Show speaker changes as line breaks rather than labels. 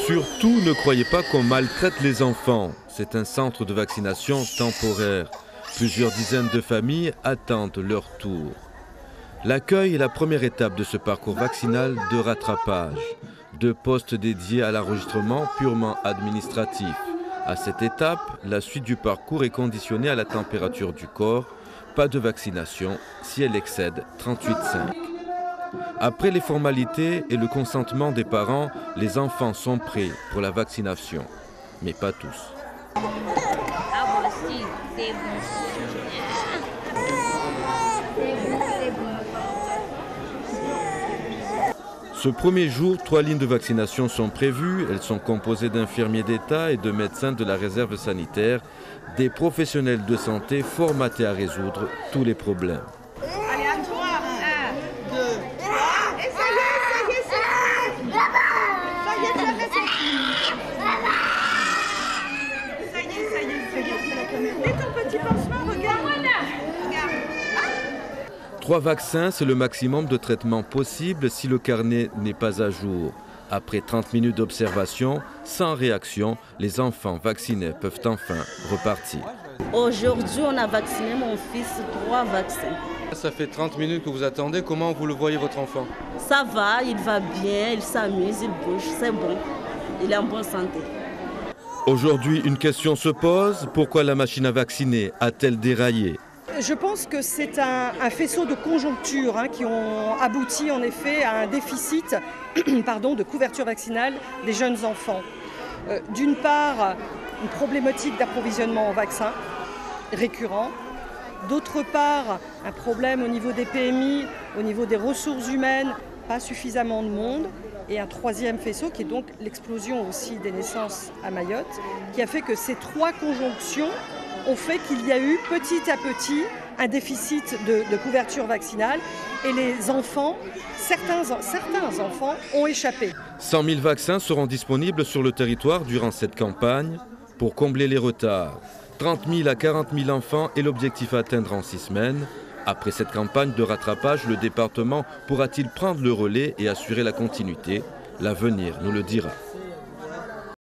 Surtout ne croyez pas qu'on maltraite les enfants. C'est un centre de vaccination temporaire. Plusieurs dizaines de familles attendent leur tour. L'accueil est la première étape de ce parcours vaccinal de rattrapage. 2 postes dédiés à l'enregistrement purement administratif. À cette étape, la suite du parcours est conditionnée à la température du corps. Pas de vaccination si elle excède 38,5. Après les formalités et le consentement des parents, les enfants sont prêts pour la vaccination. Mais pas tous. Ce premier jour, 3 lignes de vaccination sont prévues. Elles sont composées d'infirmiers d'État et de médecins de la réserve sanitaire, des professionnels de santé formatés à résoudre tous les problèmes.
Allez, à toi. 1, 2, 3. Et ça y est, ça y est, la caméra. Et ton petit pansement, regarde.
3 vaccins, c'est le maximum de traitement possible si le carnet n'est pas à jour. Après 30 minutes d'observation, sans réaction, les enfants vaccinés peuvent enfin repartir.
Aujourd'hui, on a vacciné mon fils 3 vaccins.
Ça fait 30 minutes que vous attendez. Comment vous le voyez, votre enfant?
Ça va, il va bien, il s'amuse, il bouge, c'est bon. Il est en bonne santé.
Aujourd'hui, une question se pose. Pourquoi la machine à vacciner a-t-elle déraillé?
Je pense que c'est un faisceau de conjonctures qui ont abouti en effet à un déficit de couverture vaccinale des jeunes enfants. D'une part, une problématique d'approvisionnement en vaccins récurrent. D'autre part, un problème au niveau des PMI, au niveau des ressources humaines, pas suffisamment de monde. Et un troisième faisceau qui est donc l'explosion aussi des naissances à Mayotte, qui a fait que ces 3 conjonctions ont fait qu'il y a eu petit à petit un déficit de couverture vaccinale et les enfants, certains enfants ont échappé.
100 000 vaccins seront disponibles sur le territoire durant cette campagne pour combler les retards. 30 000 à 40 000 enfants est l'objectif à atteindre en 6 semaines. Après cette campagne de rattrapage, le département pourra-t-il prendre le relais et assurer la continuité? L'avenir nous le dira.